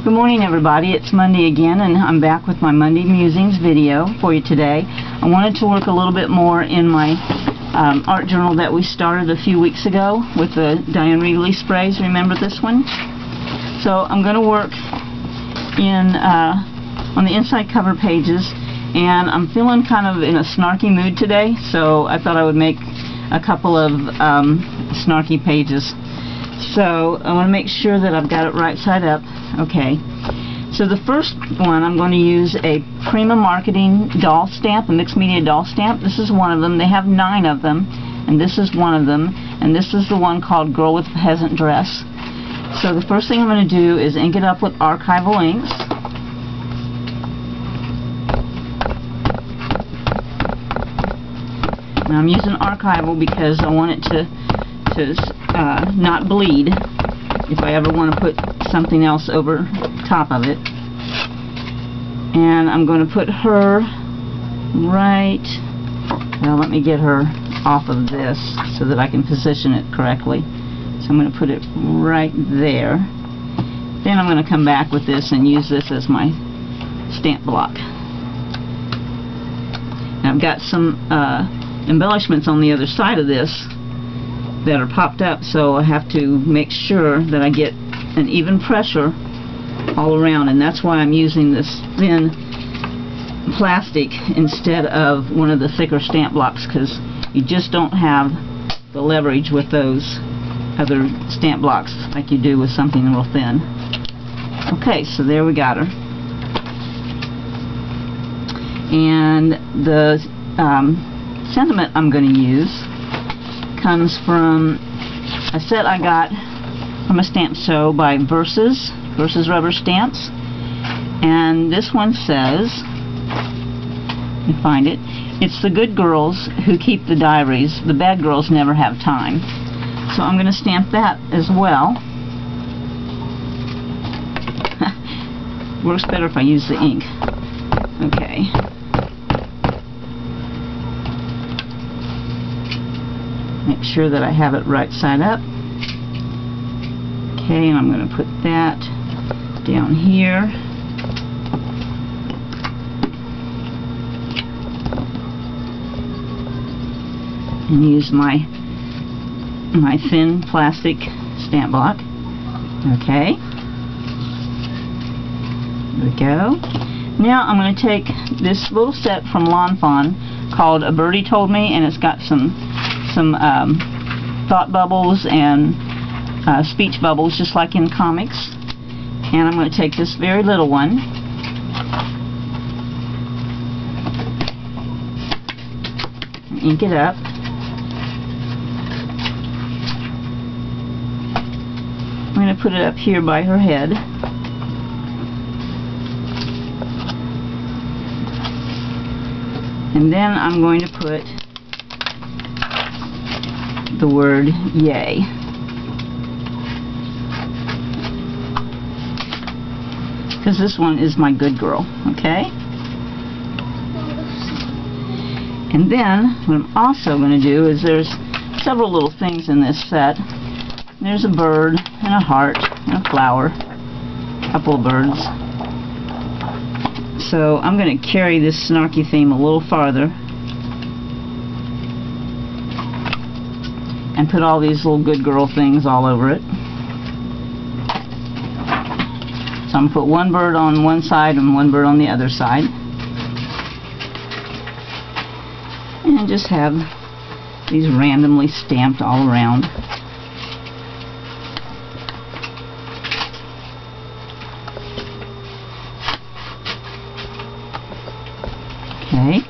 Good morning, everybody. It's Monday again, and I'm back with my Monday Musings video for you today. I wanted to work a little bit more in my art journal that we started a few weeks ago with the Diane Reilly sprays. Remember this one? So I'm going to work in on the inside cover pages, and I'm feeling kind of in a snarky mood today, so I thought I would make a couple of snarky pages. So I want to make sure that I've got it right side up. Okay. So the first one, I'm going to use a Prima Marketing doll stamp, a mixed media doll stamp. This is one of them. They have 9 of them, and this is one of them. And this is the one called Girl with a Peasant Dress. So the first thing I'm going to do is ink it up with archival inks. Now I'm using archival because I want it to not bleed if I ever want to put something else over top of it. And I'm going to put her right, well, let me get her off of this so that I can position it correctly. So I'm going to put it right there. Then I'm going to come back with this and use this as my stamp block. Now I've got some embellishments on the other side of this that are popped up, so I have to make sure that I get an even pressure all around, and that's why I'm using this thin plastic instead of one of the thicker stamp blocks, because you just don't have the leverage with those other stamp blocks like you do with something real thin. Okay, so there we got her. And the sentiment I'm going to use comes from a set I got from a stamp show by Versus Rubber Stamps, and this one says, let me find it, it's the good girls who keep the diaries, the bad girls never have time. So I'm going to stamp that as well. Works better if I use the ink. Okay. Make sure that I have it right side up. Okay, and I'm going to put that down here. And use my thin plastic stamp block. Okay. There we go. Now I'm going to take this little set from Lawn Fawn called A Birdie Told Me, and it's got some thought bubbles and speech bubbles just like in comics, and I'm going to take this very little one and ink it up. I'm going to put it up here by her head, and then I'm going to put the word yay. Because this one is my good girl, okay? And then what I'm also going to do is there's several little things in this set. There's a bird and a heart and a flower, a couple of birds. So I'm going to carry this snarky theme a little farther and put all these little good girl things all over it. So I'm going to put one bird on one side and one bird on the other side. And just have these randomly stamped all around. Okay.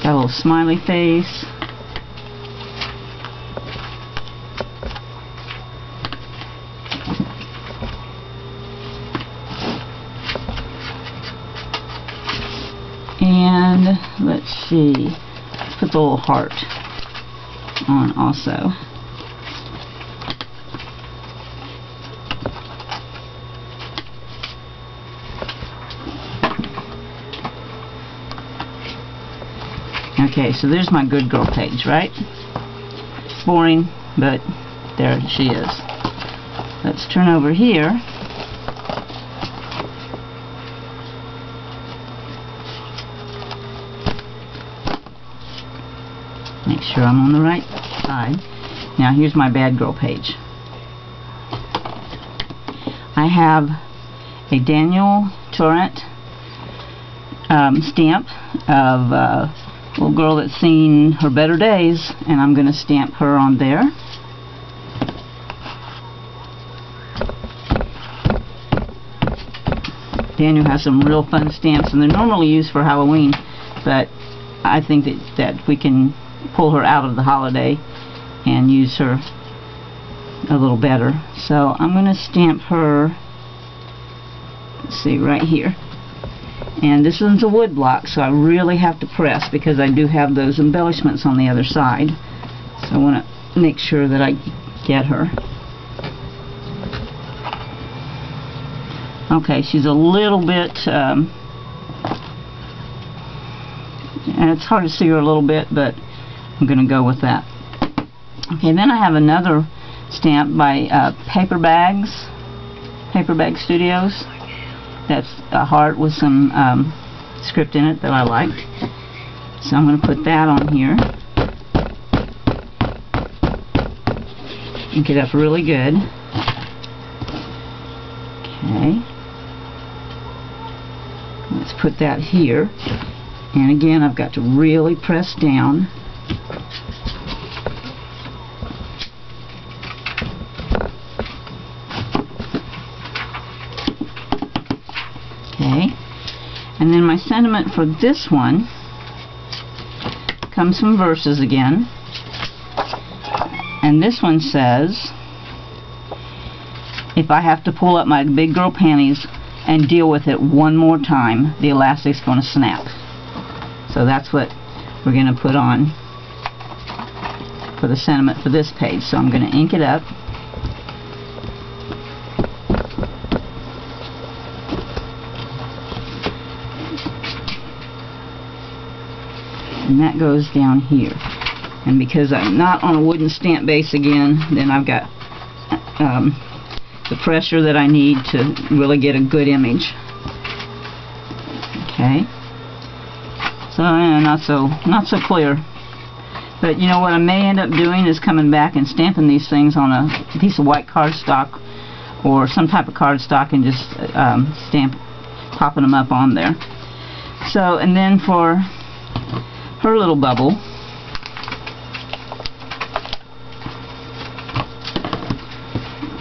Got a little smiley face. And let's see, let's put the little heart on also. Okay, so there's my good girl page, right? Boring, but there she is. Let's turn over here. Make sure I'm on the right side. Now here's my bad girl page. I have a Daniel Torrent stamp of a little girl that's seen her better days, and I'm going to stamp her on there. Daniel has some real fun stamps, and they're normally used for Halloween, but I think that we can pull her out of the holiday and use her a little better. So I'm going to stamp her, let's see, right here. And this one's a wood block, so I really have to press because I do have those embellishments on the other side. So I want to make sure that I get her. Okay, she's a little bit, and it's hard to see her a little bit, but I'm going to go with that. Okay, then I have another stamp by Paper Bag Studios. That's a heart with some script in it that I liked. So I'm going to put that on here. Ink it up really good. Okay. Let's put that here. And again, I've got to really press down. Okay. And then my sentiment for this one comes from Verses again. And this one says, if I have to pull up my big girl panties and deal with it one more time, the elastic's going to snap. So that's what we're going to put on for the sentiment for this page. So I'm going to ink it up. And that goes down here. And because I'm not on a wooden stamp base again, then I've got the pressure that I need to really get a good image. Okay. So not so clear. But you know what I may end up doing is coming back and stamping these things on a piece of white cardstock or some type of cardstock and just popping them up on there. So, and then for her little bubble,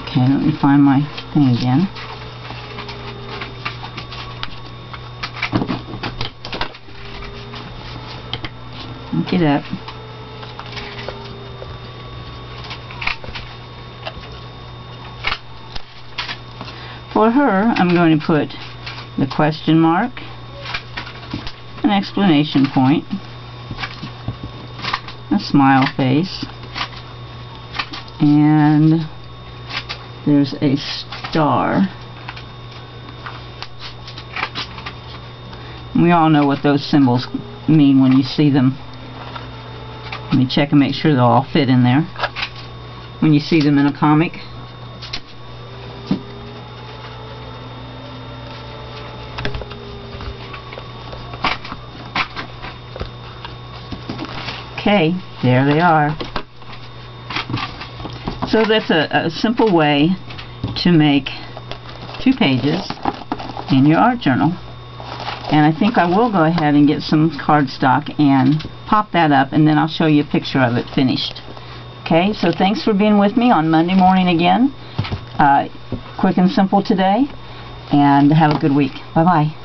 okay, let me find my thing again. Ink it up. For her, I'm going to put the question mark, an exclamation point, a smile face, and there's a star. We all know what those symbols mean when you see them. Let me check and make sure they'll all fit in there when you see them in a comic. Okay, there they are. So that's a simple way to make 2 pages in your art journal. And I think I will go ahead and get some cardstock and pop that up, and then I'll show you a picture of it finished. Okay, so thanks for being with me on Monday morning again. Quick and simple today, and have a good week. Bye-bye.